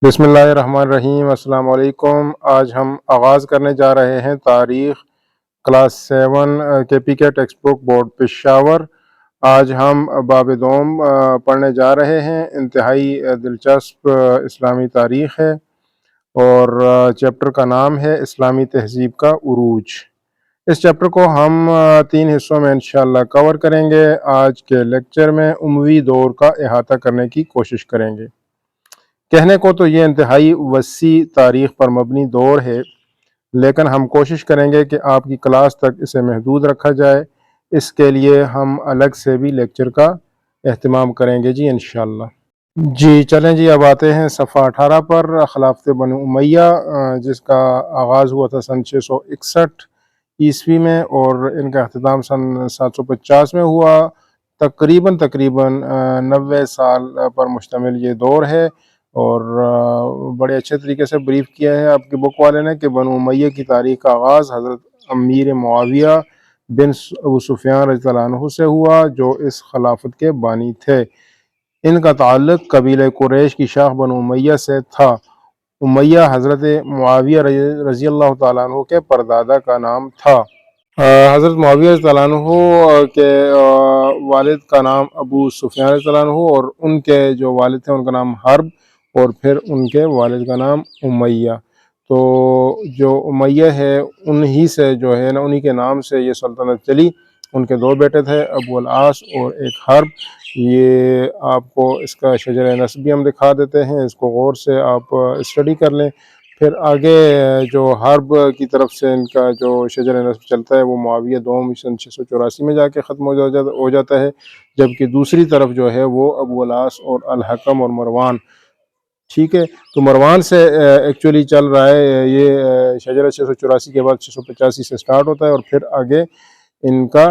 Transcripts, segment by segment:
بسم اللہ الرحمن الرحیم۔ السلام علیکم۔ آج ہم آغاز کرنے جا رہے ہیں تاریخ کلاس 7 کے پی کے ٹیکسٹ بک بورڈ پشاور۔ آج ہم باب دوم پڑھنے جا رہے ہیں۔ انتہائی دلچسپ اسلامی تاریخ ہے اور چیپٹر کا نام ہے اسلامی تہذیب کا عروج۔ اس چیپٹر کو ہم 3 حصوں میں انشاءاللہ کور کریں گے۔ آج کے لیکچر میں اموی دور کا احاطہ کرنے کی کوشش کریں گے۔ کہنے کو تو یہ انتہائی وسیع تاریخ پر مبنی دور ہے، لیکن ہم کوشش کریں گے کہ آپ کی کلاس تک اسے محدود رکھا جائے۔ اس کے لیے ہم الگ سے بھی لیکچر کا اہتمام کریں گے جی انشاءاللہ۔ جی چلیں جی، اب آتے ہیں صفحہ 18 پر۔ خلافت بنو امیہ جس کا آغاز ہوا تھا سن 661 عیسوی میں اور ان کا اختتام سن 750 میں ہوا۔ تقریباً 90 سال پر مشتمل یہ دور ہے اور بڑے اچھے طریقے سے بریف کیا ہے آپ کے بک والے نے کہ بنو امیہ کی تاریخ کا آغاز حضرت امیر معاویہ بن ابو سفیان رضی اللہ عنہ سے ہوا، جو اس خلافت کے بانی تھے۔ ان کا تعلق قبیلہ قریش کی شاخ بنو امیہ سے تھا۔ امیہ حضرت معاویہ رضی اللہ تعالیٰ عنہ کے پردادا کا نام تھا۔ حضرت معاویہ رضی اللہ عنہ کے والد کا نام ابو سفیان رضی اللہ عنہ اور ان کے جو والد تھے ان کا نام حرب اور پھر ان کے والد کا نام امیہ۔ تو جو امیہ ہے انہی سے جو ہے نا، انہی کے نام سے یہ سلطنت چلی۔ ان کے 2 بیٹے تھے، ابو العاص اور ایک حرب۔ یہ آپ کو اس کا شجر نسب بھی ہم دکھا دیتے ہیں، اس کو غور سے آپ اسٹڈی کر لیں۔ پھر آگے جو حرب کی طرف سے ان کا جو شجر نسب چلتا ہے وہ معاویہ دوم سن 684 میں جا کے ختم ہو جاتا ہے، جبکہ دوسری طرف جو ہے وہ ابو العاص اور الحکم اور مروان، ٹھیک ہے۔ تو مروان سے ایکچولی چل رہا ہے یہ شجرہ 684 کے بعد 685 سے سٹارٹ ہوتا ہے اور پھر آگے ان کا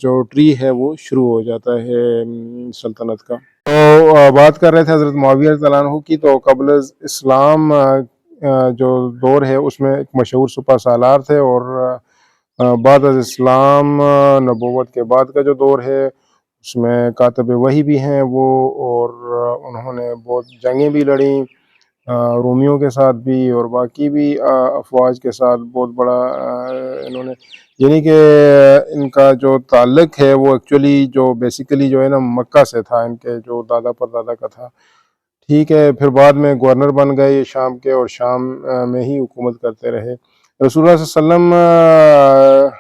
جو ٹری ہے وہ شروع ہو جاتا ہے سلطنت کا۔ تو بات کر رہے تھے حضرت معاویہ رضی اللہ عنہ کی، تو قبل اسلام جو دور ہے اس میں ایک مشہور سپہ سالار تھے اور بعد از اسلام نبوت کے بعد کا جو دور ہے اس میں کاتب وحی بھی ہیں وہ، اور انہوں نے بہت جنگیں بھی لڑیں رومیوں کے ساتھ بھی اور باقی بھی افواج کے ساتھ۔ بہت بڑا انہوں نے، یعنی کہ ان کا جو تعلق ہے وہ ایکچولی جو بیسیکلی جو ہے نا مکہ سے تھا، ان کے جو دادا پر دادا کا تھا، ٹھیک ہے۔ پھر بعد میں گورنر بن گئے شام کے اور شام میں ہی حکومت کرتے رہے۔ رسول اللہ صلی اللہ علیہ وسلم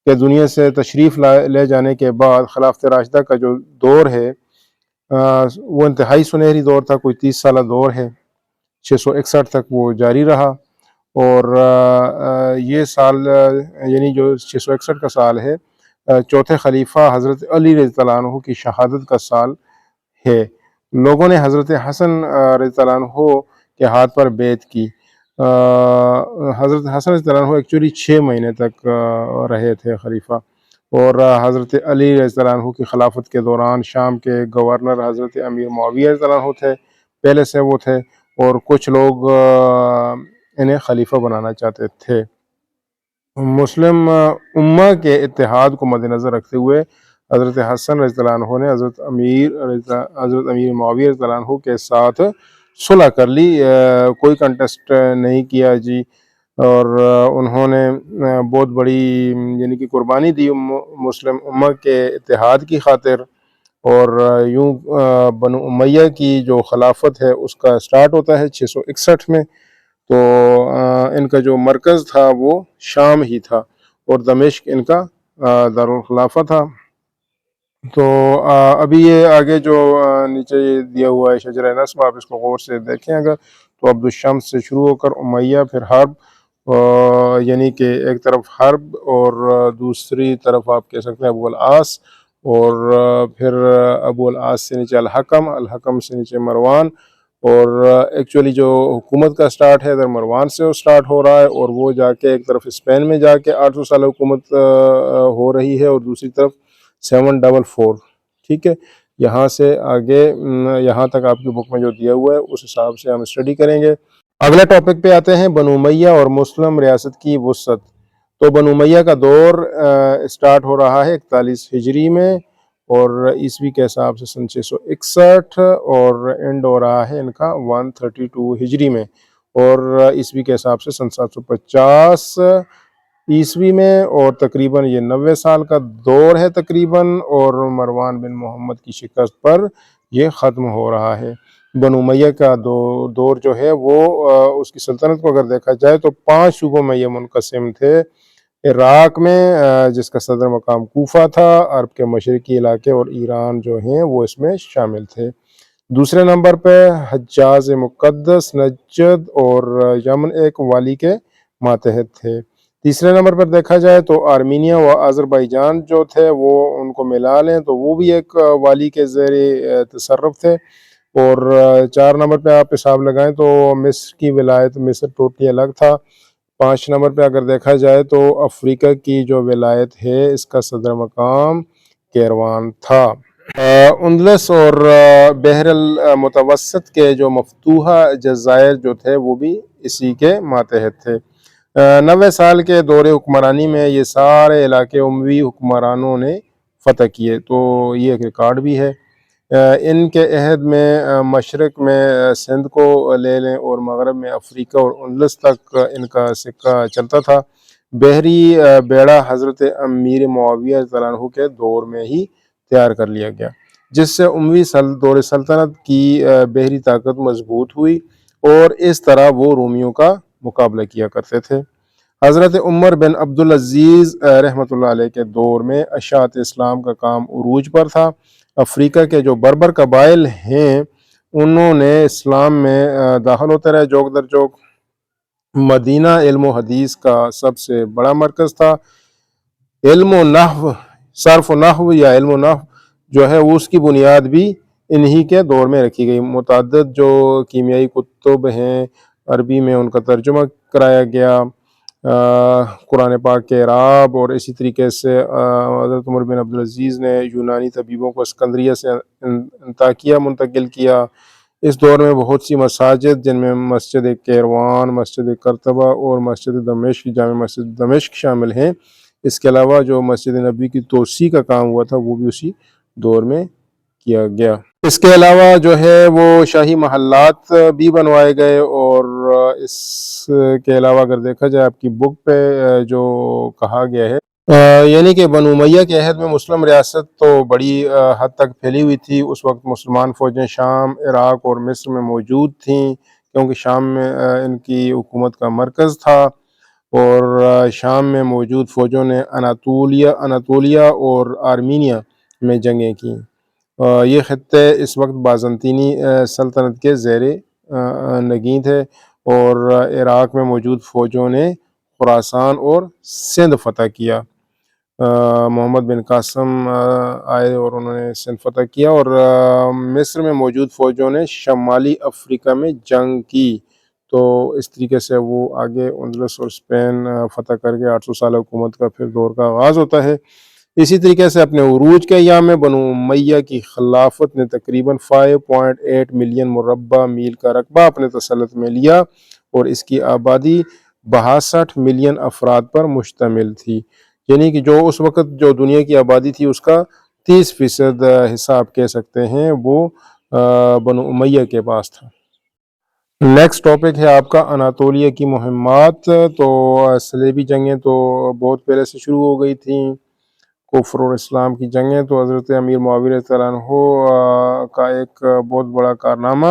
کہ دنیا سے تشریف لے جانے کے بعد خلافت راشدہ کا جو دور ہے وہ انتہائی سنہری دور تھا، کوئی 30 سالہ دور ہے، 661 تک وہ جاری رہا۔ اور یہ سال یعنی جو 661 کا سال ہے چوتھے خلیفہ حضرت علی رضی اللہ عنہ کی شہادت کا سال ہے۔ لوگوں نے حضرت حسن رضی اللہ عنہ کے ہاتھ پر بیعت کی۔ حضرت حسن رضی اللہ عنہ ایکچولی 6 مہینے تک رہے تھے خلیفہ، اور حضرت علی رضی اللہ عنہ کی خلافت کے دوران شام کے گورنر حضرت امیر معاویہ رضی اللہ عنہ تھے، پہلے سے وہ تھے، اور کچھ لوگ انہیں خلیفہ بنانا چاہتے تھے۔ مسلم امہ کے اتحاد کو مد نظر رکھتے ہوئے حضرت حسن رضی اللہ عنہ نے حضرت امیر معاویہ رضی اللہ عنہ کے ساتھ صلح کر لی، کوئی کنٹیسٹ نہیں کیا جی، اور انہوں نے بہت بڑی یعنی کہ قربانی دی مسلم امہ کے اتحاد کی خاطر۔ اور یوں بنو امیہ کی جو خلافت ہے اس کا سٹارٹ ہوتا ہے 661 میں۔ تو ان کا جو مرکز تھا وہ شام ہی تھا اور دمشق ان کا دارالخلافہ تھا۔ تو ابھی یہ آگے جو نیچے دیا ہوا ہے شجرہ نسب، آپ اس کو غور سے دیکھیں اگر تو عبد الشمس سے شروع ہو کر امیہ، پھر حرب، یعنی کہ ایک طرف حرب اور دوسری طرف آپ کہہ سکتے ہیں ابو العاص، اور پھر ابو العاص سے نیچے الحکم، الحکم سے نیچے مروان، اور ایکچولی جو حکومت کا سٹارٹ ہے ادھر مروان سے وہ سٹارٹ ہو رہا ہے، اور وہ جا کے ایک طرف اسپین میں جا کے 800 سال حکومت ہو رہی ہے اور دوسری طرف 744، ٹھیک ہے۔ یہاں سے آگے یہاں تک آپ کی بک میں جو دیا ہوا ہے اس حساب سے ہم اسٹڈی کریں گے۔ اگلے ٹاپک پہ آتے ہیں، بنو امیہ اور مسلم ریاست کی وسعت۔ تو بنو امیہ کا دور سٹارٹ ہو رہا ہے 41 ہجری میں اور عیسوی کے حساب سے سن 661 اور اینڈ ہو رہا ہے ان کا 132 ہجری میں، اور عیسوی کے حساب سے سن 750 عیسوی میں، اور تقریباً یہ 90 سال کا دور ہے تقریباً، اور مروان بن محمد کی شکست پر یہ ختم ہو رہا ہے۔ بنو امیہ کا دور جو ہے وہ اس کی سلطنت کو اگر دیکھا جائے تو 5 صوبوں میں یہ منقسم تھے۔ عراق میں جس کا صدر مقام کوفہ تھا، عرب کے مشرقی علاقے اور ایران جو ہیں وہ اس میں شامل تھے۔ دوسرے نمبر پہ حجاز مقدس، نجد اور یمن ایک والی کے ماتحت تھے۔ تیسرے نمبر پر دیکھا جائے تو آرمینیا و آذربائیجان جو تھے وہ ان کو ملا لیں تو وہ بھی ایک والی کے زیر تصرف تھے۔ اور 4 نمبر پہ آپ حساب لگائیں تو مصر کی ولایت، مصر ٹوٹلی الگ تھا۔ 5 نمبر پہ اگر دیکھا جائے تو افریقہ کی جو ولایت ہے اس کا صدر مقام کیروان تھا۔ اندلس اور بحر المتوسط کے جو مفتوحہ جزائر جو تھے وہ بھی اسی کے ماتحت تھے۔ 90 سال کے دور حکمرانی میں یہ سارے علاقے اموی حکمرانوں نے فتح کیے، تو یہ ایک ریکارڈ بھی ہے۔ ان کے عہد میں مشرق میں سندھ کو لے لیں اور مغرب میں افریقہ اور اندلس تک ان کا سکہ چلتا تھا۔ بحری بیڑا حضرت امیر معاویہ رضی اللہ عنہ کے دور میں ہی تیار کر لیا گیا، جس سے اموی دور سلطنت کی بحری طاقت مضبوط ہوئی، اور اس طرح وہ رومیوں کا مقابلہ کیا کرتے تھے۔ حضرت عمر بن عبدالعزیز رحمۃ اللہ علیہ کے دور میں اشاعت اسلام کا کام عروج پر تھا۔ افریقہ کے جو بربر قبائل ہیں انہوں نے اسلام میں داخل ہوتے رہے جوک در جوک۔ مدینہ علم و حدیث کا سب سے بڑا مرکز تھا۔ علم و نحو، صرف و نحو یا علم و نحو جو ہے اس کی بنیاد بھی انہی کے دور میں رکھی گئی۔ متعدد جو کیمیائی کتب ہیں عربی میں ان کا ترجمہ کرایا گیا۔ قرآن پاک کے اعراب، اور اسی طریقے سے حضرت عمر بن عبدالعزیز نے یونانی طبیبوں کو اسکندریہ سے انطاکیہ منتقل کیا۔ اس دور میں بہت سی مساجد جن میں مسجد کیروان، مسجد قرطبہ اور مسجد دمشق، جامع مسجد دمشق شامل ہیں۔ اس کے علاوہ جو مسجد نبی کی توسیع کا کام ہوا تھا وہ بھی اسی دور میں کیا گیا۔ اس کے علاوہ جو ہے وہ شاہی محلات بھی بنوائے گئے، اور اس کے علاوہ اگر دیکھا جائے آپ کی بک پہ جو کہا گیا ہے یعنی کہ بنو امیہ کے عہد میں مسلم ریاست تو بڑی حد تک پھیلی ہوئی تھی۔ اس وقت مسلمان فوجیں شام، عراق اور مصر میں موجود تھیں، کیونکہ شام میں ان کی حکومت کا مرکز تھا، اور شام میں موجود فوجوں نے اناطولیہ اور آرمینیا میں جنگیں کیں۔ یہ خطے اس وقت بازنطینی سلطنت کے زیر نگین تھے، اور عراق میں موجود فوجوں نے خراسان اور سندھ فتح کیا۔ محمد بن قاسم آئے اور انہوں نے سندھ فتح کیا، اور مصر میں موجود فوجوں نے شمالی افریقہ میں جنگ کی۔ تو اس طریقے سے وہ آگے اندلس اور اسپین فتح کر کے 800 سال حکومت کا پھر دور کا آغاز ہوتا ہے۔ اسی طریقے سے اپنے عروج کے ایام میں بنو امیہ کی خلافت نے تقریباً 5.8 ملین مربع میل کا رقبہ اپنے تسلط میں لیا، اور اس کی آبادی 62 ملین افراد پر مشتمل تھی، یعنی کہ جو اس وقت جو دنیا کی آبادی تھی اس کا 30% حصہ آپ کہہ سکتے ہیں وہ بنو امیہ کے پاس تھا۔ نیکسٹ ٹاپک ہے آپ کا اناطولیہ کی مہمات۔ تو صلیبی جنگیں تو بہت پہلے سے شروع ہو گئی تھیں۔ کفر اور اسلام کی جنگیں تو حضرت امیر معاویہ رضی اللہ عنہ کا ایک بہت بڑا کارنامہ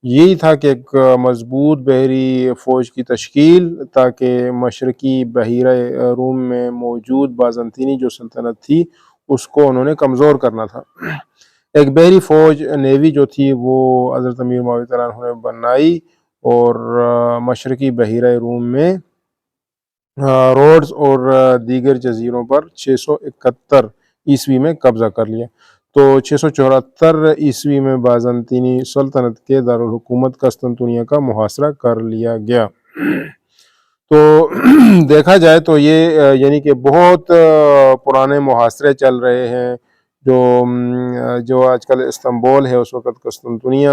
یہی تھا کہ ایک مضبوط بحری فوج کی تشکیل، تاکہ مشرقی بحیرہ روم میں موجود بازنطینی جو سلطنت تھی اس کو انہوں نے کمزور کرنا تھا۔ ایک بحری فوج، نیوی جو تھی وہ حضرت امیر معاویہ رضی اللہ عنہ نے بنائی، اور مشرقی بحیرہ روم میں روڈز اور دیگر جزیروں پر 671 عیسوی میں قبضہ کر لیا۔ تو 674 عیسوی میں بازنطینی سلطنت کے دارالحکومت قسطنطنیہ کا محاصرہ کر لیا گیا۔ تو دیکھا جائے تو یہ یعنی کہ بہت پرانے محاصرے چل رہے ہیں۔ جو آج کل استنبول ہے اس وقت قسطنطنیہ،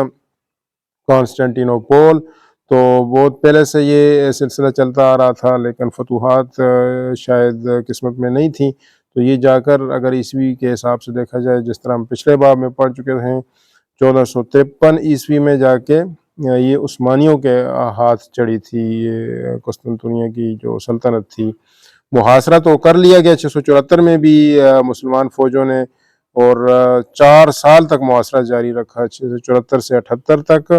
کانسٹینٹینوپول، تو بہت پہلے سے یہ سلسلہ چلتا آ رہا تھا، لیکن فتوحات شاید قسمت میں نہیں تھیں، تو یہ جا کر اگر عیسوی کے حساب سے دیکھا جائے، جس طرح ہم پچھلے باب میں پڑھ چکے ہیں، 1453 عیسوی میں جا کے یہ عثمانیوں کے ہاتھ چڑھی تھی، یہ قسطنطنیہ کی جو سلطنت تھی۔ محاصرہ تو کر لیا گیا 674 میں بھی مسلمان فوجوں نے، اور 4 سال تک محاصرہ جاری رکھا، 674 سے 78 تک،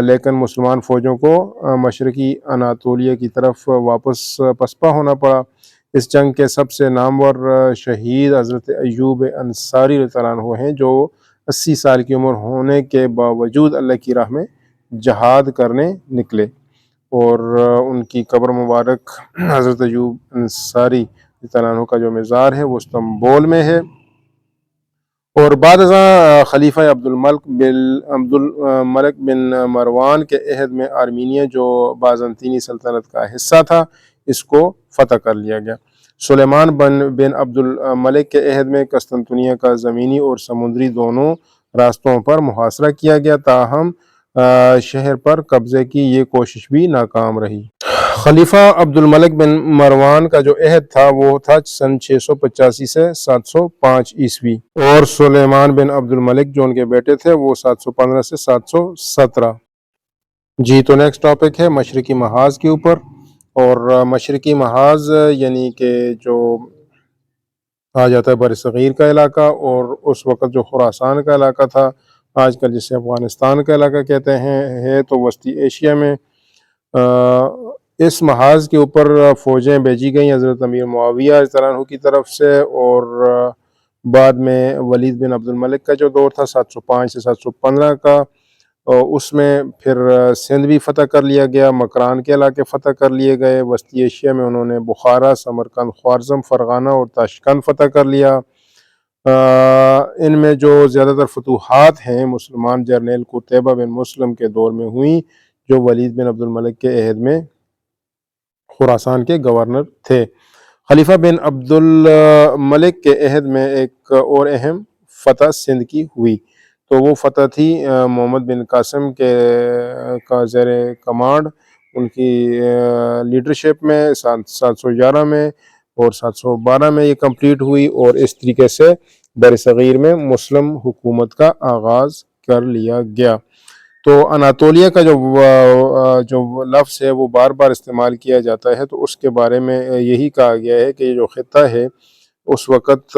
لیکن مسلمان فوجوں کو مشرقی اناطولیہ کی طرف واپس پسپا ہونا پڑا۔ اس جنگ کے سب سے نامور شہید حضرت ایوب انصاری رضی اللہ عنہ ہیں، جو 80 سال کی عمر ہونے کے باوجود اللہ کی راہ میں جہاد کرنے نکلے، اور ان کی قبر مبارک حضرت ایوب انصاری رضی اللہ عنہ کا جو مزار ہے وہ استنبول میں ہے۔ اور بعد ازاں خلیفہ عبد الملک بن مروان کے عہد میں آرمینیہ، جو بازنطینی سلطنت کا حصہ تھا، اس کو فتح کر لیا گیا۔ سلیمان بن عبد الملک کے عہد میں قسطنطنیہ کا زمینی اور سمندری دونوں راستوں پر محاصرہ کیا گیا، تاہم شہر پر قبضے کی یہ کوشش بھی ناکام رہی۔ خلیفہ عبد الملک بن مروان کا جو عہد تھا وہ تھا سن 685 سے 705 عیسوی، اور سلیمان بن عبد الملک جو ان کے بیٹے تھے وہ 715 سے 717۔ جی تو نیکسٹ ٹاپک ہے مشرقی محاذ کے اوپر، اور مشرقی محاذ یعنی کہ جو آ جاتا ہے بر صغیر کا علاقہ، اور اس وقت جو خراسان کا علاقہ تھا، آج کل جسے افغانستان کا علاقہ کہتے ہیں، ہے تو وسطی ایشیا میں۔ اس محاذ کے اوپر فوجیں بھیجی گئیں حضرت امیر معاویہ رضی اللہ عنہ کی طرف سے، اور بعد میں ولید بن عبد الملک کا جو دور تھا 705 سے 715 کا، اس میں پھر سندھ بھی فتح کر لیا گیا، مکران کے علاقے فتح کر لیے گئے۔ وسطی ایشیا میں انہوں نے بخارا، سمرقند، خوارزم، فرغانہ اور تاشقند فتح کر لیا۔ ان میں جو زیادہ تر فتوحات ہیں مسلمان جرنیل قتیبہ بن مسلم کے دور میں ہوئیں، جو ولید بن عبد الملک کے عہد میں خراسان کے گورنر تھے۔ خلیفہ بن عبد الملک کے عہد میں ایک اور اہم فتح سندھ کی ہوئی، تو وہ فتح تھی محمد بن قاسم کا زیر کمانڈ، ان کی لیڈرشپ میں 711 میں اور 712 میں یہ کمپلیٹ ہوئی، اور اس طریقے سے بر صغیر میں مسلم حکومت کا آغاز کر لیا گیا۔ تو اناطولیہ کا جو لفظ ہے وہ بار بار استعمال کیا جاتا ہے، تو اس کے بارے میں یہی کہا گیا ہے کہ یہ جو خطہ ہے اس وقت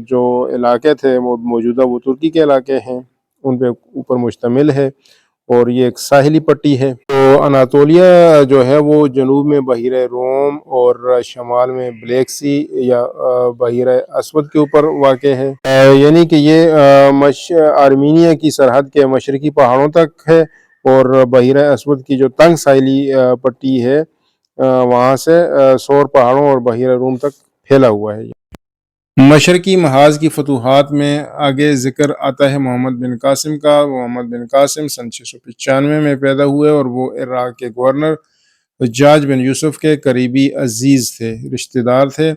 جو علاقے تھے وہ موجودہ وہ ترکی کے علاقے ہیں، ان پہ اوپر مشتمل ہے، اور یہ ایک ساحلی پٹی ہے۔ تو اناطولیہ جو ہے وہ جنوب میں بحیرہ روم اور شمال میں بلیک سی یا بحیرہ اسود کے اوپر واقع ہے، یعنی کہ یہ آرمینیہ کی سرحد کے مشرقی پہاڑوں تک ہے، اور بحیرہ اسود کی جو تنگ ساحلی پٹی ہے وہاں سے سور پہاڑوں اور بحیرہ روم تک پھیلا ہوا ہے۔ مشرقی محاذ کی فتوحات میں آگے ذکر آتا ہے محمد بن قاسم کا۔ محمد بن قاسم سن 695 میں پیدا ہوئے، اور وہ عراق کے گورنر حجاج بن یوسف کے قریبی عزیز تھے، رشتہ دار تھے۔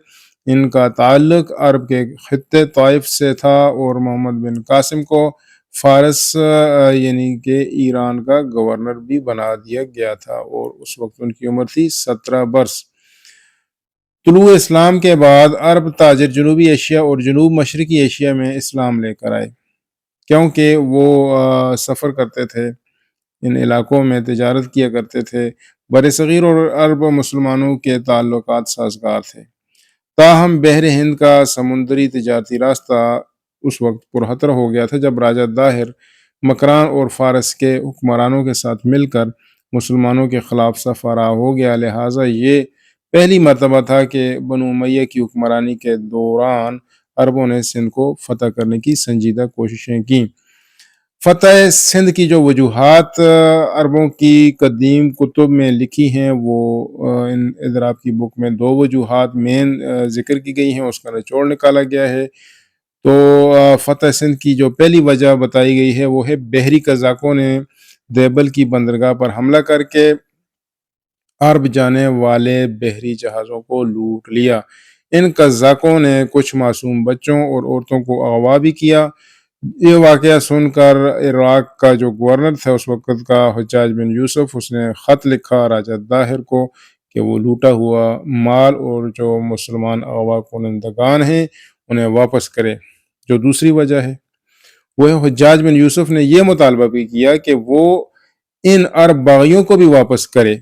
ان کا تعلق عرب کے خطے طائف سے تھا، اور محمد بن قاسم کو فارس یعنی کہ ایران کا گورنر بھی بنا دیا گیا تھا، اور اس وقت ان کی عمر تھی 17 برس۔ طلوع اسلام کے بعد عرب تاجر جنوبی ایشیا اور جنوب مشرقی ایشیا میں اسلام لے کر آئے، کیونکہ وہ سفر کرتے تھے، ان علاقوں میں تجارت کیا کرتے تھے۔ بر صغیر اور عرب مسلمانوں کے تعلقات سازگار تھے، تاہم بحر ہند کا سمندری تجارتی راستہ اس وقت پرخطر ہو گیا تھا جب راجہ داہر مکران اور فارس کے حکمرانوں کے ساتھ مل کر مسلمانوں کے خلاف سفارا ہو گیا۔ لہٰذا یہ پہلی مرتبہ تھا کہ بنو امیہ کی حکمرانی کے دوران عربوں نے سندھ کو فتح کرنے کی سنجیدہ کوششیں کی۔ فتح سندھ کی جو وجوہات عربوں کی قدیم کتب میں لکھی ہیں، وہ ان اضراب کی بک میں 2 وجوہات مین ذکر کی گئی ہیں، اس کا نچوڑ نکالا گیا ہے۔ تو فتح سندھ کی جو پہلی وجہ بتائی گئی ہے وہ ہے بحری قزاقوں نے دیبل کی بندرگاہ پر حملہ کر کے عرب جانے والے بحری جہازوں کو لوٹ لیا۔ ان قزاقوں نے کچھ معصوم بچوں اور عورتوں کو اغوا بھی کیا۔ یہ واقعہ سن کر عراق کا جو گورنر تھا اس وقت کا حجاج بن یوسف، اس نے خط لکھا راجہ داہر کو کہ وہ لوٹا ہوا مال اور جو مسلمان اغوا کنندگان ہیں انہیں واپس کرے۔ جو دوسری وجہ ہے وہ حجاج بن یوسف نے یہ مطالبہ بھی کیا کہ وہ ان عرب باغیوں کو بھی واپس کرے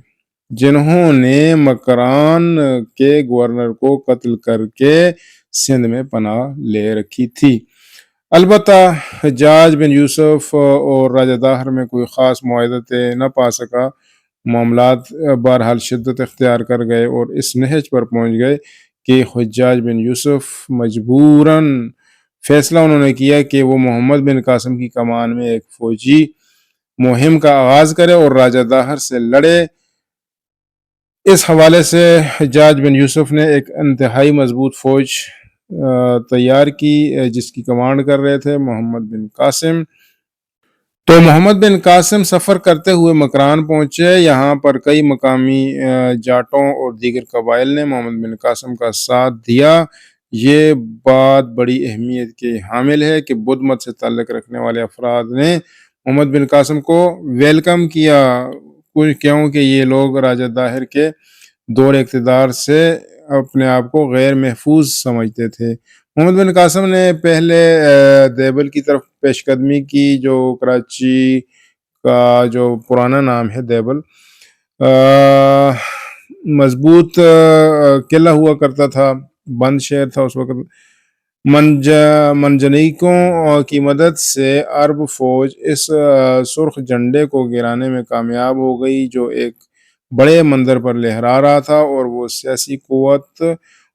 جنہوں نے مکران کے گورنر کو قتل کر کے سندھ میں پناہ لے رکھی تھی۔ البتہ حجاج بن یوسف اور راجہ داہر میں کوئی خاص معاہدہ نہ پا سکا۔ معاملات بہرحال شدت اختیار کر گئے اور اس نہج پر پہنچ گئے کہ حجاج بن یوسف مجبوراً فیصلہ انہوں نے کیا کہ وہ محمد بن قاسم کی کمان میں ایک فوجی مہم کا آغاز کرے اور راجہ داہر سے لڑے۔ اس حوالے سے حجاج بن یوسف نے ایک انتہائی مضبوط فوج تیار کی جس کی کمانڈ کر رہے تھے محمد بن قاسم۔ تو محمد بن قاسم سفر کرتے ہوئے مکران پہنچے۔ یہاں پر کئی مقامی جاٹوں اور دیگر قبائل نے محمد بن قاسم کا ساتھ دیا۔ یہ بات بڑی اہمیت کی حامل ہے کہ بدھ مت سے تعلق رکھنے والے افراد نے محمد بن قاسم کو ویلکم کیا کیونکہ یہ لوگ راجہ داہر کے دور اقتدار سے اپنے آپ کو غیر محفوظ سمجھتے تھے۔ محمد بن قاسم نے پہلے دیبل کی طرف پیش قدمی کی جو کراچی کا جو پرانا نام ہے دیبل مضبوط قلعہ ہوا کرتا تھا، بند شہر تھا اس وقت۔ منجنیکوں کی مدد سے عرب فوج اس سرخ جھنڈے کو گرانے میں کامیاب ہو گئی جو ایک بڑے مندر پر لہرا رہا تھا اور وہ سیاسی قوت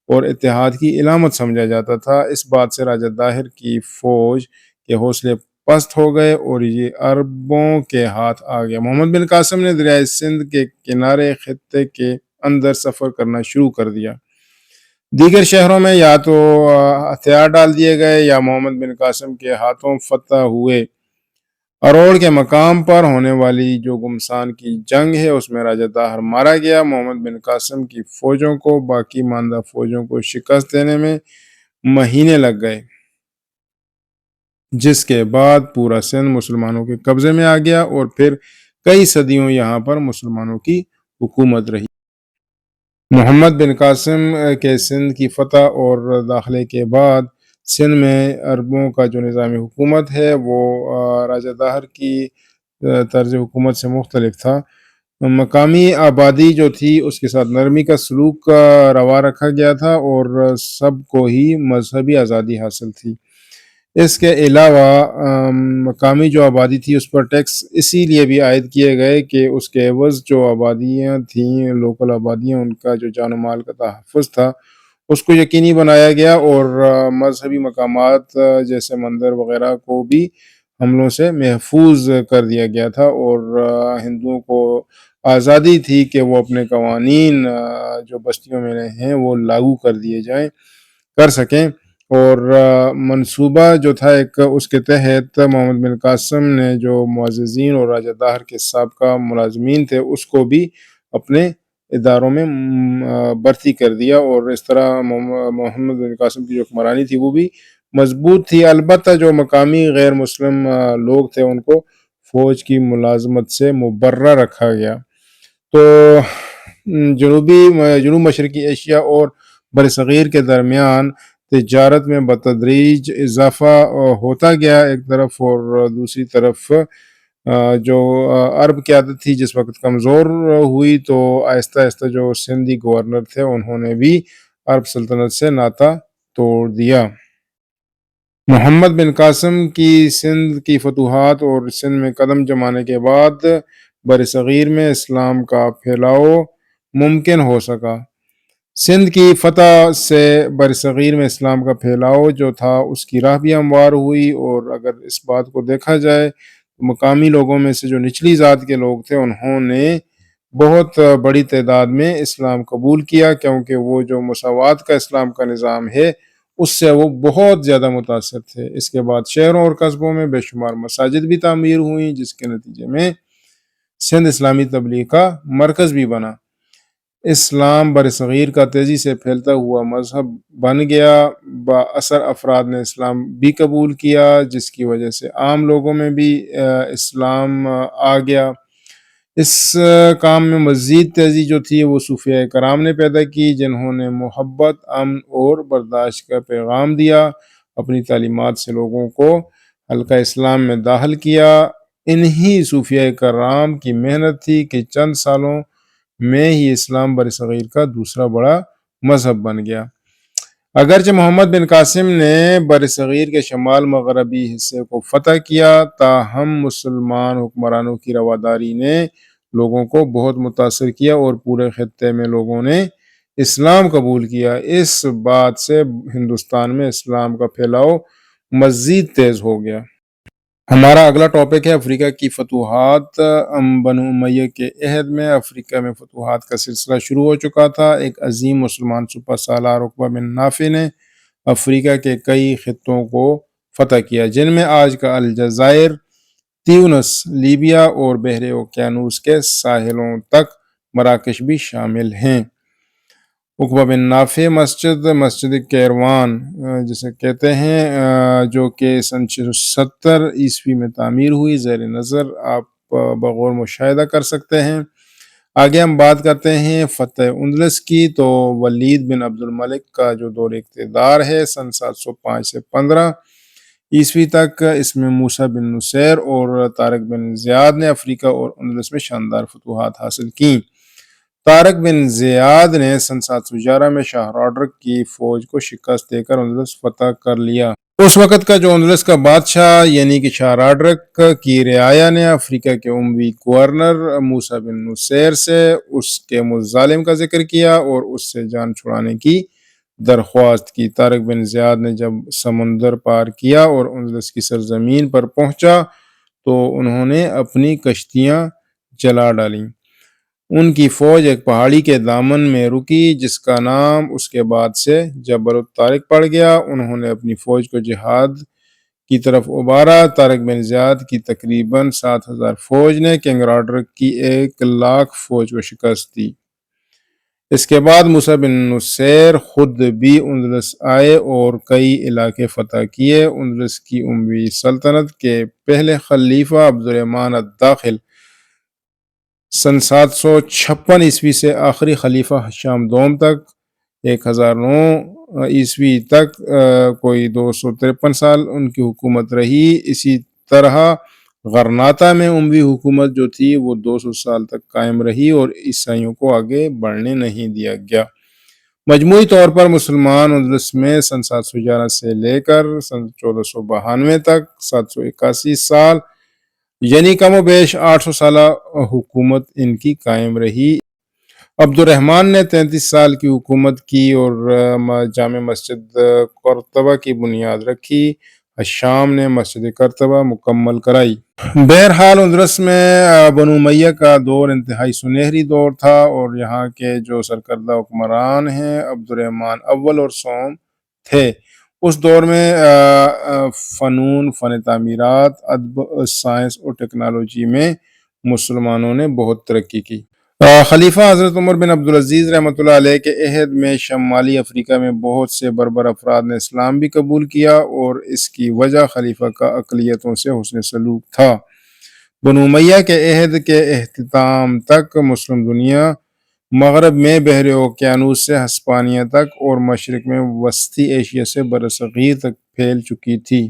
اور اتحاد کی علامت سمجھا جاتا تھا۔ اس بات سے راجہ داہر کی فوج کے حوصلے پست ہو گئے اور یہ عربوں کے ہاتھ آ گیا۔ محمد بن قاسم نے دریائے سندھ کے کنارے خطے کے اندر سفر کرنا شروع کر دیا۔ دیگر شہروں میں یا تو ہتھیار ڈال دیے گئے یا محمد بن قاسم کے ہاتھوں فتح ہوئے۔ اروڑ کے مقام پر ہونے والی جو گمسان کی جنگ ہے اس میں راجہ داہر مارا گیا۔ محمد بن قاسم کی فوجوں کو باقی ماندہ فوجوں کو شکست دینے میں مہینے لگ گئے، جس کے بعد پورا سندھ مسلمانوں کے قبضے میں آ گیا اور پھر کئی صدیوں یہاں پر مسلمانوں کی حکومت رہی۔ محمد بن قاسم کے سندھ کی فتح اور داخلے کے بعد سندھ میں عربوں کا جو نظام حکومت ہے وہ راجہ داہر کی طرز حکومت سے مختلف تھا۔ مقامی آبادی جو تھی اس کے ساتھ نرمی کا سلوک روا رکھا گیا تھا اور سب کو ہی مذہبی آزادی حاصل تھی۔ اس کے علاوہ مقامی جو آبادی تھی اس پر ٹیکس اسی لیے بھی عائد کیے گئے کہ اس کے عوض جو آبادیاں تھیں لوکل آبادیاں ان کا جو جان و مال کا تحفظ تھا اس کو یقینی بنایا گیا اور مذہبی مقامات جیسے مندر وغیرہ کو بھی حملوں سے محفوظ کر دیا گیا تھا اور ہندوؤں کو آزادی تھی کہ وہ اپنے قوانین جو بستیوں میں ہیں وہ لاگو کر سکیں اور منصوبہ جو تھا ایک اس کے تحت محمد بن قاسم نے جو معززین اور راجہ داہر کے سابقہ ملازمین تھے اس کو بھی اپنے اداروں میں بھرتی کر دیا اور اس طرح محمد بن قاسم کی جو حکمرانی تھی وہ بھی مضبوط تھی۔ البتہ جو مقامی غیر مسلم لوگ تھے ان کو فوج کی ملازمت سے مبرہ رکھا گیا۔ تو جنوب مشرقی ایشیا اور برصغیر کے درمیان تجارت میں بتدریج اضافہ ہوتا گیا ایک طرف، اور دوسری طرف جو عرب قیادت تھی جس وقت کمزور ہوئی تو آہستہ آہستہ جو سندھی گورنر تھے انہوں نے بھی عرب سلطنت سے ناطا توڑ دیا۔ محمد بن قاسم کی سندھ کی فتوحات اور سندھ میں قدم جمانے کے بعد برصغیر میں اسلام کا پھیلاؤ ممکن ہو سکا۔ سندھ کی فتح سے برصغیر میں اسلام کا پھیلاؤ جو تھا اس کی راہ بھی ہموار ہوئی، اور اگر اس بات کو دیکھا جائے مقامی لوگوں میں سے جو نچلی ذات کے لوگ تھے انہوں نے بہت بڑی تعداد میں اسلام قبول کیا کیونکہ وہ جو مساوات کا اسلام کا نظام ہے اس سے وہ بہت زیادہ متاثر تھے۔ اس کے بعد شہروں اور قصبوں میں بے شمار مساجد بھی تعمیر ہوئیں جس کے نتیجے میں سندھ اسلامی تبلیغ کا مرکز بھی بنا۔ اسلام برصغیر کا تیزی سے پھیلتا ہوا مذہب بن گیا۔ با اثر افراد نے اسلام بھی قبول کیا جس کی وجہ سے عام لوگوں میں بھی اسلام آ گیا۔ اس کام میں مزید تیزی جو تھی وہ صوفیاء کرام نے پیدا کی، جنہوں نے محبت، امن اور برداشت کا پیغام دیا، اپنی تعلیمات سے لوگوں کو حلقہ اسلام میں داخل کیا۔ انہی صوفیاء کرام کی محنت تھی کہ چند سالوں میں ہی اسلام برصغیر کا دوسرا بڑا مذہب بن گیا۔ اگرچہ محمد بن قاسم نے برصغیر کے شمال مغربی حصے کو فتح کیا، تاہم مسلمان حکمرانوں کی رواداری نے لوگوں کو بہت متاثر کیا اور پورے خطے میں لوگوں نے اسلام قبول کیا۔ اس بات سے ہندوستان میں اسلام کا پھیلاؤ مزید تیز ہو گیا۔ ہمارا اگلا ٹاپک ہے افریقہ کی فتوحات۔ بنو امیہ کے عہد میں افریقہ میں فتوحات کا سلسلہ شروع ہو چکا تھا۔ ایک عظیم مسلمان سپہ سالار عقبہ بن نافع نے افریقہ کے کئی خطوں کو فتح کیا، جن میں آج کا الجزائر، تیونس، لیبیا اور بحر اوقیانوس کے ساحلوں تک مراکش بھی شامل ہیں۔ عقبہ بن نافع مسجد کیروان جسے کہتے ہیں، جو کہ سن 670 عیسوی میں تعمیر ہوئی، زیر نظر آپ بغور مشاہدہ کر سکتے ہیں۔ آگے ہم بات کرتے ہیں فتح اندلس کی، تو ولید بن عبد الملک کا جو دور اقتدار ہے سن 705 سے 15 عیسوی تک، اس میں موسیٰ بن نصیر اور طارق بن زیاد نے افریقہ اور اندلس میں شاندار فتوحات حاصل کیں۔ طارق بن زیاد نے سن 711 میں شاہ راڈرک کی فوج کو شکست دے کر اندلس فتح کر لیا۔ اس وقت کا جو اندلس کا بادشاہ یعنی کہ شاہ راڈرک کی رعایا نے افریقہ کے اموی گورنر موسیٰ بن نصیر سے اس کے مظالم کا ذکر کیا اور اس سے جان چھڑانے کی درخواست کی۔ طارق بن زیاد نے جب سمندر پار کیا اور اندلس کی سرزمین پر پہنچا تو انہوں نے اپنی کشتیاں جلا ڈالیں۔ ان کی فوج ایک پہاڑی کے دامن میں رکی جس کا نام اس کے بعد سے جبل الطارق پڑ گیا۔ انہوں نے اپنی فوج کو جہاد کی طرف ابھارا۔ طارق بن زیاد کی تقریباً 7,000 فوج نے کنگ راڈرک کی 1,00,000 فوج کو شکست دی۔ اس کے بعد موسیٰ بن نصیر خود بھی اندلس آئے اور کئی علاقے فتح کیے۔ اندلس کی اموی سلطنت کے پہلے خلیفہ عبد الرحمن الداخل سن 756 عیسوی سے آخری خلیفہ ہشام دوم تک 1009 عیسوی تک کوئی 253 سال ان کی حکومت رہی۔ اسی طرح غرناطہ میں اموی حکومت جو تھی وہ 200 سال تک قائم رہی اور عیسائیوں کو آگے بڑھنے نہیں دیا گیا۔ مجموعی طور پر مسلمان اندلس میں سن 711 سے لے کر سن 1492 تک 781 سال یعنی کم و بیش 800 سالہ حکومت ان کی قائم رہی۔ عبد الرحمن نے 33 سال کی حکومت کی اور جامع مسجد قرطبہ کی بنیاد رکھی۔ ہشام نے مسجد قرطبہ مکمل کرائی۔ بہرحال اندلس میں بنو امیہ کا دور انتہائی سنہری دور تھا اور یہاں کے جو سرکردہ حکمران ہیں عبد الرحمن اول اور سوم تھے۔ اس دور میں فنون، فن تعمیرات، ادب، سائنس اور ٹیکنالوجی میں مسلمانوں نے بہت ترقی کی۔ خلیفہ حضرت عمر بن عبدالعزیز رحمۃ اللہ علیہ کے عہد میں شمالی افریقہ میں بہت سے بربر افراد نے اسلام بھی قبول کیا اور اس کی وجہ خلیفہ کا اقلیتوں سے حسن سلوک تھا۔ بنو امیہ کے عہد کے اختتام تک مسلم دنیا مغرب میں بحر اوقیانوس سے ہسپانیہ تک اور مشرق میں وسطی ایشیا سے برصغیر تک پھیل چکی تھی۔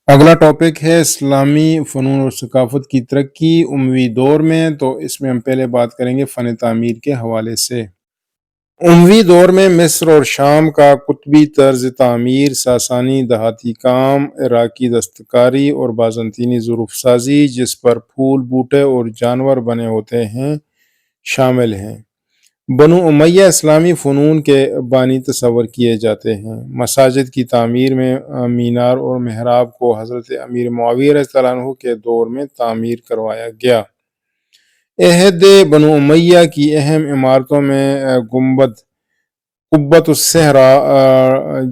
اگلا ٹاپک ہے اسلامی فنون اور ثقافت کی ترقی اموی دور میں، تو اس میں ہم پہلے بات کریں گے فن تعمیر کے حوالے سے۔ اموی دور میں مصر اور شام کا قطبی طرز تعمیر، ساسانی دہاتی کام، عراقی دستکاری اور بازنطینی ظروف سازی جس پر پھول، بوٹے اور جانور بنے ہوتے ہیں شامل ہیں۔ بنو امیہ اسلامی فنون کے بانی تصور کیے جاتے ہیں۔ مساجد کی تعمیر میں مینار اور محراب کو حضرت امیر معاویہ رضی اللہ عنہ کے دور میں تعمیر کروایا گیا۔ عہد بنو امیہ کی اہم عمارتوں میں گنبد قبۃ الصحرا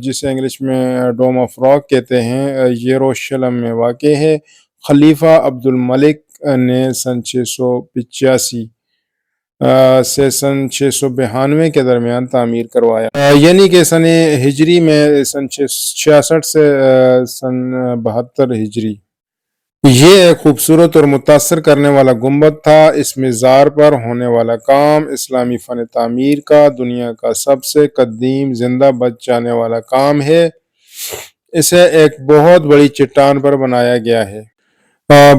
جسے انگلش میں ڈوم آف راک کہتے ہیں، یروشلم میں واقع ہے۔ خلیفہ عبد الملک نے سن 685 سے سن 692 کے درمیان تعمیر کروایا، یعنی کہ سن ہجری میں سن 66 سے سن 72 ہجری۔ یہ ایک خوبصورت اور متاثر کرنے والا گنبد تھا۔ اس مزار پر ہونے والا کام اسلامی فن تعمیر کا دنیا کا سب سے قدیم زندہ بچ جانے والا کام ہے۔ اسے ایک بہت بڑی چٹان پر بنایا گیا ہے۔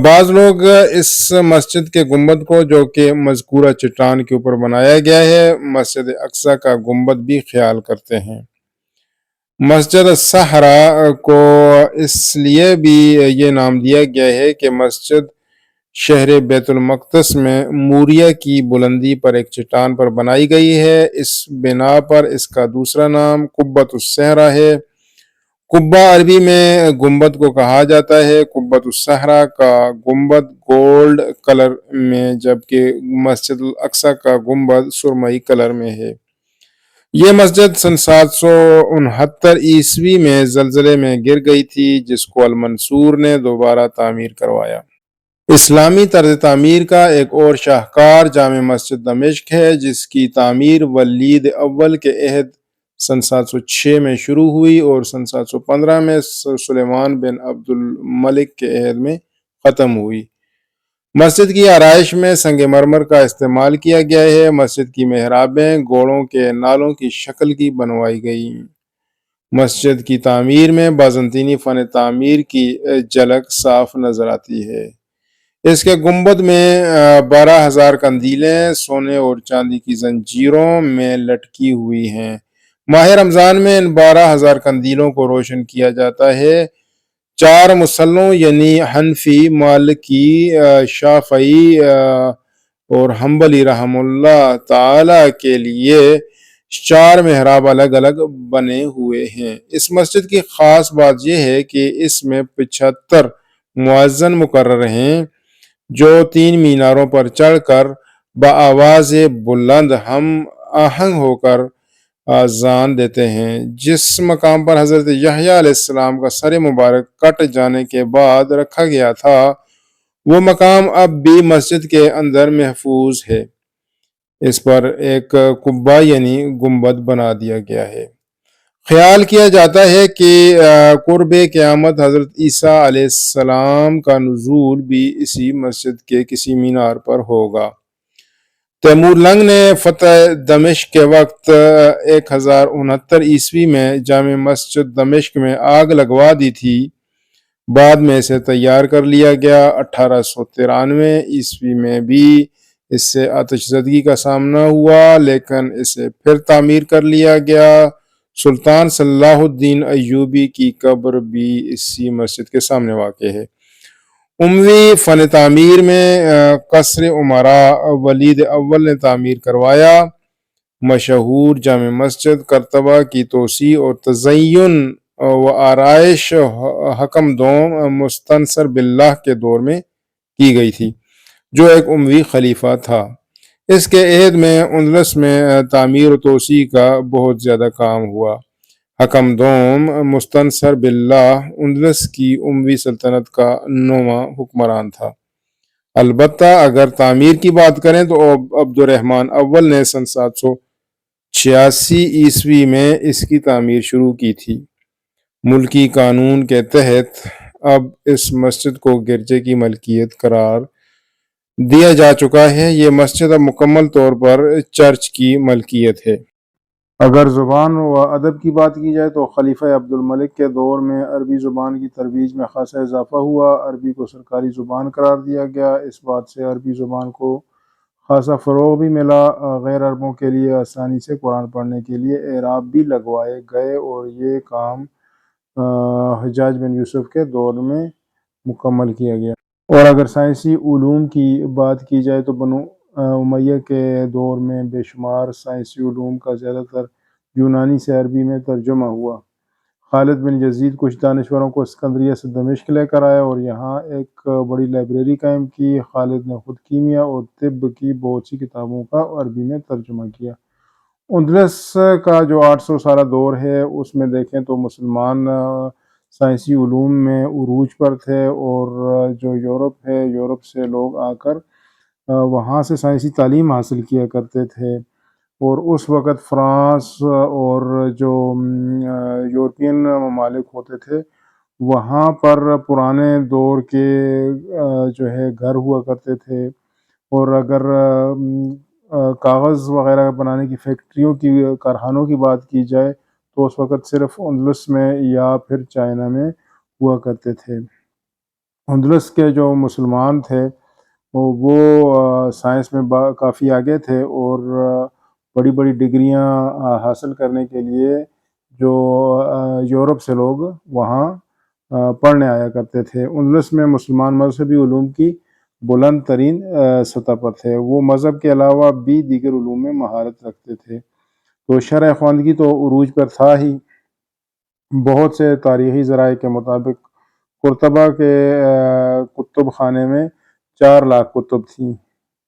بعض لوگ اس مسجد کے گنبد کو، جو کہ مذکورہ چٹان کے اوپر بنایا گیا ہے، مسجد اقصی کا گنبد بھی خیال کرتے ہیں۔ مسجد الصحرا کو اس لیے بھی یہ نام دیا گیا ہے کہ مسجد شہر بیت المقدس میں موریا کی بلندی پر ایک چٹان پر بنائی گئی ہے۔ اس بنا پر اس کا دوسرا نام قبۃ الصحرا ہے۔ قبہ عربی میں گنبد کو کہا جاتا ہے۔ قبۃ الصحرا کا گنبد گولڈ کلر میں، جبکہ مسجد الاقصی کا گنبد سرمئی کلر میں ہے۔ یہ مسجد سن 769 عیسوی میں زلزلے میں گر گئی تھی، جس کو المنصور نے دوبارہ تعمیر کروایا۔ اسلامی طرز تعمیر کا ایک اور شاہکار جامع مسجد دمشق ہے، جس کی تعمیر ولید اول کے عہد سن 706 میں شروع ہوئی اور سن 715 میں سلیمان بن عبد الملک کے عہد میں ختم ہوئی۔ مسجد کی آرائش میں سنگ مرمر کا استعمال کیا گیا ہے۔ مسجد کی محرابیں گھوڑوں کے نالوں کی شکل کی بنوائی گئیں۔ مسجد کی تعمیر میں بازنطینی فن تعمیر کی جھلک صاف نظر آتی ہے۔ اس کے گنبد میں 12,000 قندیلیں سونے اور چاندی کی زنجیروں میں لٹکی ہوئی ہیں۔ ماہ رمضان میں ان 12,000 قندیلوں کو روشن کیا جاتا ہے۔ 4 مسلوں یعنی حنفی، مالکی، شافعی اور حنبلی رحم اللہ تعالی کے لیے 4 محراب الگ الگ بنے ہوئے ہیں۔ اس مسجد کی خاص بات یہ ہے کہ اس میں 75 مؤذن مقرر ہیں، جو 3 میناروں پر چڑھ کر بآواز بلند ہم آہنگ ہو کر اذان دیتے ہیں۔ جس مقام پر حضرت یحییٰ علیہ السلام کا سر مبارک کٹ جانے کے بعد رکھا گیا تھا، وہ مقام اب بھی مسجد کے اندر محفوظ ہے۔ اس پر ایک قبہ یعنی گنبد بنا دیا گیا ہے۔ خیال کیا جاتا ہے کہ قرب قیامت حضرت عیسیٰ علیہ السلام کا نزول بھی اسی مسجد کے کسی مینار پر ہوگا۔ تیمور لنگ نے فتح دمشق کے وقت 1069 عیسوی میں جامع مسجد دمشق میں آگ لگوا دی تھی۔ بعد میں اسے تیار کر لیا گیا۔ 1893 عیسوی میں بھی اس سے آتش زدگی کا سامنا ہوا، لیکن اسے پھر تعمیر کر لیا گیا۔ سلطان صلاح الدین ایوبی کی قبر بھی اسی مسجد کے سامنے واقع ہے۔ اموی فن تعمیر میں قصر امراء ولید اول نے تعمیر کروایا۔ مشہور جامع مسجد کرتبہ کی توسیع اور تزئین و آرائش حکم دوم مستنصر باللہ کے دور میں کی گئی تھی، جو ایک اموی خلیفہ تھا۔ اس کے عہد میں اندلس میں تعمیر و توسیع کا بہت زیادہ کام ہوا۔ حکم دوم مستنصر باللہ اندلس کی اموی سلطنت کا 9واں حکمران تھا۔ البتہ اگر تعمیر کی بات کریں تو عبد الرحمن اول نے سن 786 عیسوی میں اس کی تعمیر شروع کی تھی۔ ملکی قانون کے تحت اب اس مسجد کو گرجے کی ملکیت قرار دیا جا چکا ہے۔ یہ مسجد اب مکمل طور پر چرچ کی ملکیت ہے۔ اگر زبان و ادب کی بات کی جائے تو خلیفہ عبد الملک کے دور میں عربی زبان کی ترویج میں خاصا اضافہ ہوا۔ عربی کو سرکاری زبان قرار دیا گیا۔ اس بات سے عربی زبان کو خاصا فروغ بھی ملا۔ غیر عربوں کے لیے آسانی سے قرآن پڑھنے کے لیے اعراب بھی لگوائے گئے اور یہ کام حجاج بن یوسف کے دور میں مکمل کیا گیا۔ اور اگر سائنسی علوم کی بات کی جائے تو بنو امیہ کے دور میں بے شمار سائنسی علوم کا زیادہ تر یونانی سے عربی میں ترجمہ ہوا۔ خالد بن یزید کچھ دانشوروں کو اسکندریہ سے دمشق لے کر آیا اور یہاں ایک بڑی لائبریری قائم کی۔ خالد نے خود کیمیا اور طب کی بہت سی کتابوں کا عربی میں ترجمہ کیا۔ اندلس کا جو 800 سالہ دور ہے، اس میں دیکھیں تو مسلمان سائنسی علوم میں عروج پر تھے، اور جو یورپ ہے، یورپ سے لوگ آ کر وہاں سے سائنسی تعلیم حاصل کیا کرتے تھے، اور اس وقت فرانس اور جو یورپین ممالک ہوتے تھے وہاں پر پرانے دور کے جو ہے گھر ہوا کرتے تھے، اور اگر کاغذ وغیرہ بنانے کی فیکٹریوں کی کارخانوں کی بات کی جائے تو اس وقت صرف اندلس میں یا پھر چائنا میں ہوا کرتے تھے۔ اندلس کے جو مسلمان تھے وہ سائنس میں کافی آگے تھے، اور بڑی بڑی ڈگریاں حاصل کرنے کے لیے جو یورپ سے لوگ وہاں پڑھنے آیا کرتے تھے۔ اندلس میں مسلمان مذہبی علوم کی بلند ترین سطح پر تھے۔ وہ مذہب کے علاوہ بھی دیگر علوم میں مہارت رکھتے تھے۔ تو شرح خواندگی تو عروج پر تھا ہی۔ بہت سے تاریخی ذرائع کے مطابق قرطبہ کے کتب خانے میں 4 لاکھ کتب تھیں،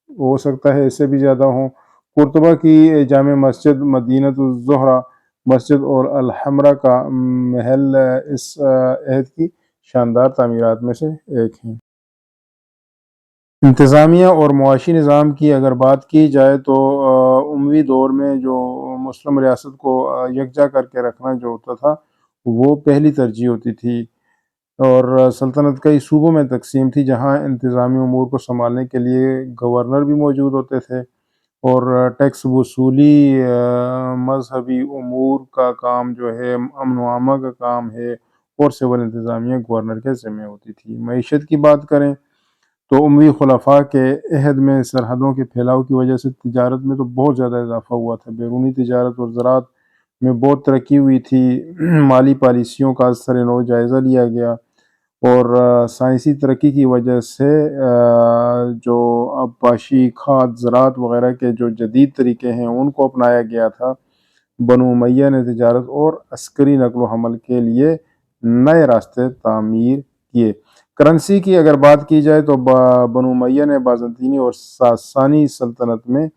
ہو سکتا ہے اس سے بھی زیادہ ہوں۔ قرطبہ کی جامع مسجد، مدینۃ الزہرہ مسجد اور الحمرہ کا محل اس عہد کی شاندار تعمیرات میں سے ایک ہیں۔ انتظامیہ اور معاشی نظام کی اگر بات کی جائے تو اموی دور میں جو مسلم ریاست کو یکجا کر کے رکھنا جو ہوتا تھا وہ پہلی ترجیح ہوتی تھی، اور سلطنت کئی صوبوں میں تقسیم تھی جہاں انتظامی امور کو سنبھالنے کے لیے گورنر بھی موجود ہوتے تھے، اور ٹیکس وصولی، مذہبی امور کا کام جو ہے، امن و امان کا کام ہے، اور سول انتظامیہ گورنر کے ذمہ ہوتی تھی۔ معیشت کی بات کریں تو اموی خلفاء کے عہد میں سرحدوں کے پھیلاؤ کی وجہ سے تجارت میں تو بہت زیادہ اضافہ ہوا تھا۔ بیرونی تجارت اور زراعت میں بہت ترقی ہوئی تھی۔ مالی پالیسیوں کا از سر نو جائزہ لیا گیا، اور سائنسی ترقی کی وجہ سے جو عباشی، کھاد، زراعت وغیرہ کے جو جدید طریقے ہیں ان کو اپنایا گیا تھا۔ بنو امیہ نے تجارت اور عسکری نقل و حمل کے لیے نئے راستے تعمیر کیے۔ کرنسی کی اگر بات کی جائے تو بنو امیہ نے بازنطینی اور ساسانی سلطنت میں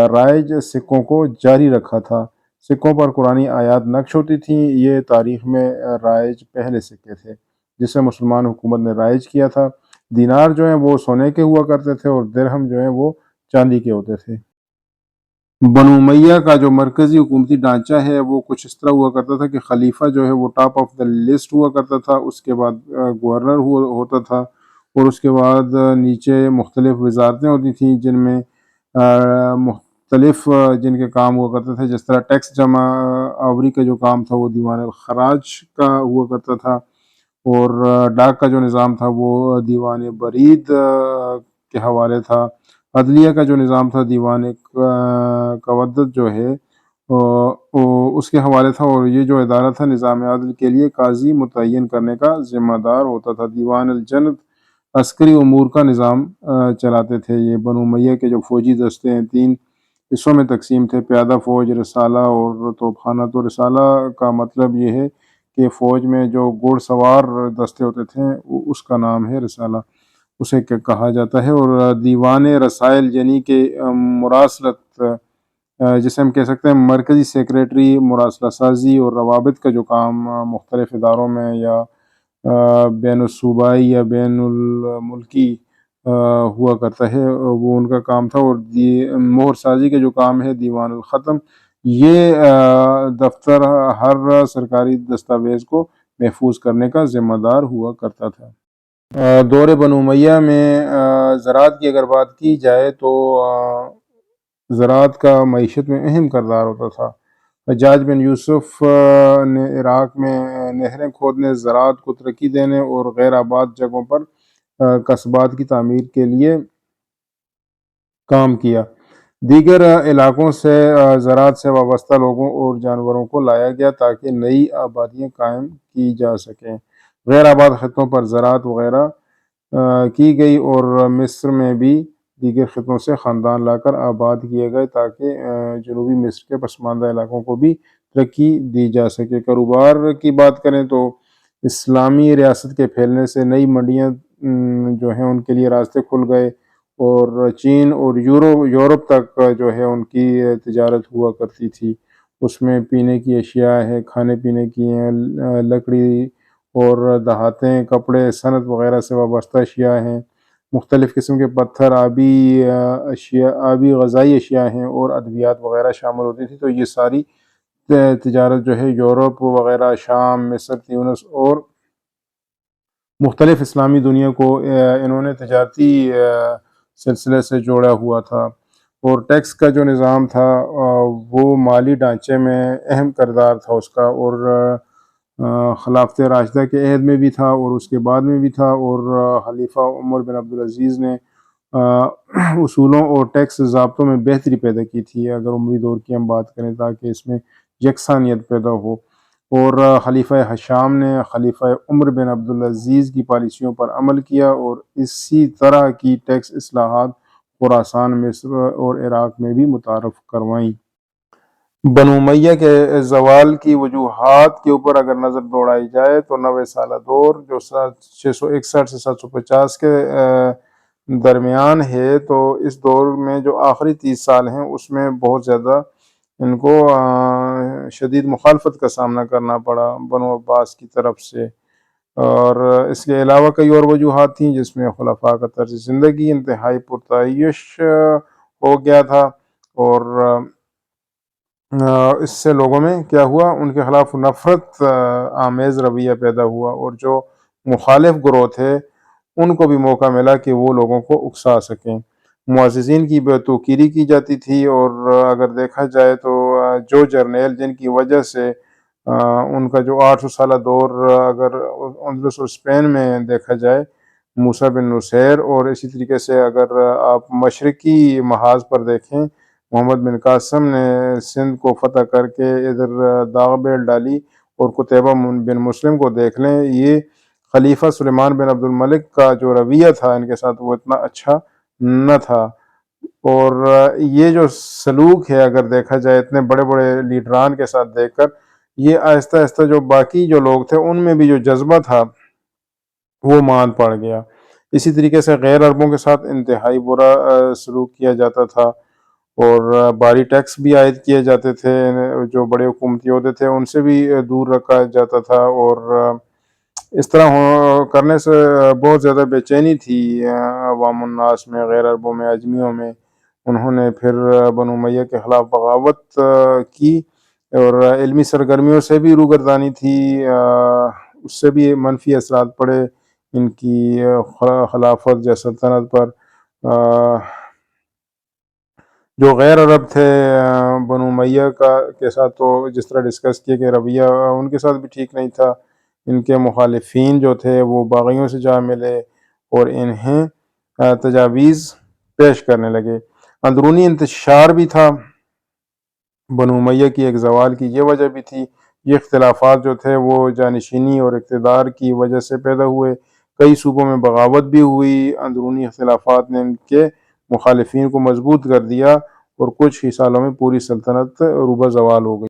رائج سکوں کو جاری رکھا تھا۔ سکوں پر قرآنی آیات نقش ہوتی تھیں۔ یہ تاریخ میں رائج پہلے سکے تھے جسے مسلمان حکومت نے رائج کیا تھا۔ دینار جو ہیں وہ سونے کے ہوا کرتے تھے، اور درہم جو ہیں وہ چاندی کے ہوتے تھے۔ بنو امیہ کا جو مرکزی حکومتی ڈھانچہ ہے وہ کچھ اس طرح ہوا کرتا تھا کہ خلیفہ جو ہے وہ ٹاپ آف دا لسٹ ہوا کرتا تھا، اس کے بعد گورنر ہوتا تھا، اور اس کے بعد نیچے مختلف وزارتیں ہوتی تھیں جن میں مختلف جن کے کام ہوا کرتے تھے، جس طرح ٹیکس جمع آوری کا جو کام تھا وہ دیوان الخراج کا ہوا کرتا تھا، اور ڈاک کا جو نظام تھا وہ دیوان برید کے حوالے تھا۔ عدلیہ کا جو نظام تھا دیوان قودت جو ہے اس کے حوالے تھا، اور یہ جو ادارہ تھا نظام عدل کے لیے قاضی متعین کرنے کا ذمہ دار ہوتا تھا۔ دیوان الجند عسکری امور کا نظام چلاتے تھے۔ یہ بنو امیہ کے جو فوجی دستے ہیں 3 حصوں میں تقسیم تھے: پیادہ فوج، رسالہ اور توپ خانہ۔ تو رسالہ کا مطلب یہ ہے کہ فوج میں جو گھوڑ سوار دستے ہوتے تھے اس کا نام ہے رسالہ، اسے کہا جاتا ہے۔ اور دیوان رسائل یعنی کہ مراسلت، جسے ہم کہہ سکتے ہیں مرکزی سیکریٹری، مراسلہ سازی اور روابط کا جو کام مختلف اداروں میں یا بین الصوبائی یا بین الملکی ہوا کرتا ہے، وہ ان کا کام تھا۔ اور مہر سازی کے جو کام ہے دیوان الختم، یہ دفتر ہر سرکاری دستاویز کو محفوظ کرنے کا ذمہ دار ہوا کرتا تھا۔ دور بنو امیہ میں زراعت کی اگر بات کی جائے تو زراعت کا معیشت میں اہم کردار ہوتا تھا۔ حجاج بن یوسف نے عراق میں نہریں کھودنے، زراعت کو ترقی دینے اور غیر آباد جگہوں پر قصبات کی تعمیر کے لیے کام کیا۔ دیگر علاقوں سے زراعت سے وابستہ لوگوں اور جانوروں کو لایا گیا تاکہ نئی آبادیاں قائم کی جا سکیں۔ غیر آباد خطوں پر زراعت وغیرہ کی گئی، اور مصر میں بھی دیگر خطوں سے خاندان لا کر آباد کیے گئے تاکہ جنوبی مصر کے پسماندہ علاقوں کو بھی ترقی دی جا سکے۔ کاروبار کی بات کریں تو اسلامی ریاست کے پھیلنے سے نئی منڈیاں جو ہیں ان کے لیے راستے کھل گئے، اور چین اور یورپ تک جو ہے ان کی تجارت ہوا کرتی تھی۔ اس میں پینے کی اشیاء ہے، کھانے پینے کی ہیں، لکڑی اور دھاتیں، کپڑے، صنعت وغیرہ سے وابستہ اشیاء ہیں، مختلف قسم کے پتھر، آبی غذائی اشیاء ہیں، اور ادویات وغیرہ شامل ہوتی تھی۔ تو یہ ساری تجارت جو ہے یورپ وغیرہ، شام، مصر، تیونس اور مختلف اسلامی دنیا کو انہوں نے تجارتی سلسلے سے جوڑا ہوا تھا، اور ٹیکس کا جو نظام تھا وہ مالی ڈھانچے میں اہم کردار تھا اس کا، اور خلافت راشدہ کے عہد میں بھی تھا اور اس کے بعد میں بھی تھا، اور خلیفہ عمر بن عبدالعزیز نے اصولوں اور ٹیکس ضابطوں میں بہتری پیدا کی تھی، اگر عمری دور کی ہم بات کریں، تاکہ اس میں یکسانیت پیدا ہو، اور خلیفہ ہشام نے خلیفہ عمر بن عبدالعزیز کی پالیسیوں پر عمل کیا، اور اسی طرح کی ٹیکس اصلاحات خراسان، مصر اور عراق میں بھی متعارف کروائیں۔ بنو امیہ کے زوال کی وجوہات کے اوپر اگر نظر دوڑائی جائے تو 90 سالہ دور جو 661 سے 750 کے درمیان ہے، تو اس دور میں جو آخری 30 سال ہیں اس میں بہت زیادہ ان کو شدید مخالفت کا سامنا کرنا پڑا بنو عباس کی طرف سے، اور اس کے علاوہ کئی اور وجوہات تھیں، جس میں خلفاء کا طرز زندگی انتہائی پرتعیش ہو گیا تھا، اور اس سے لوگوں میں کیا ہوا، ان کے خلاف نفرت آمیز رویہ پیدا ہوا، اور جو مخالف گروہ تھے ان کو بھی موقع ملا کہ وہ لوگوں کو اکسا سکیں۔ معززین کی بے توقیری کی جاتی تھی، اور اگر دیکھا جائے تو جو جرنیل جن کی وجہ سے ان کا جو 800 سالہ دور اگر اندلس اور اسپین میں دیکھا جائے، موسیٰ بن نصیر، اور اسی طریقے سے اگر آپ مشرقی محاذ پر دیکھیں، محمد بن قاسم نے سندھ کو فتح کر کے ادھر داغ بیل ڈالی، اور قتیبہ بن مسلم کو دیکھ لیں، یہ خلیفہ سلیمان بن عبد الملک کا جو رویہ تھا ان کے ساتھ وہ اتنا اچھا نہ تھا، اور یہ جو سلوک ہے اگر دیکھا جائے اتنے بڑے بڑے لیڈران کے ساتھ دیکھ کر، یہ آہستہ آہستہ جو باقی جو لوگ تھے ان میں بھی جو جذبہ تھا وہ مان پڑ گیا۔ اسی طریقے سے غیر عربوں کے ساتھ انتہائی برا سلوک کیا جاتا تھا، اور بھاری ٹیکس بھی عائد کیے جاتے تھے، جو بڑے حکومتی عہدے تھے ان سے بھی دور رکھا جاتا تھا، اور اس طرح کرنے سے بہت زیادہ بے چینی تھی عوام الناس میں، غیر عربوں میں، اجمیوں میں۔ انہوں نے پھر بنو امیہ کے خلاف بغاوت کی، اور علمی سرگرمیوں سے بھی روگردانی تھی، اس سے بھی منفی اثرات پڑے ان کی خلافت یا سلطنت پر۔ جو غیر عرب تھے بنو امیہ کے ساتھ تو جس طرح ڈسکس کیا کہ رویہ ان کے ساتھ بھی ٹھیک نہیں تھا، ان کے مخالفین جو تھے وہ باغیوں سے جا ملے اور انہیں تجاویز پیش کرنے لگے۔ اندرونی انتشار بھی تھا بنو امیہ کی ایک زوال کی یہ وجہ بھی تھی، یہ اختلافات جو تھے وہ جانشینی اور اقتدار کی وجہ سے پیدا ہوئے، کئی صوبوں میں بغاوت بھی ہوئی، اندرونی اختلافات نے ان کے مخالفین کو مضبوط کر دیا، اور کچھ ہی سالوں میں پوری سلطنت روبہ زوال ہو گئی۔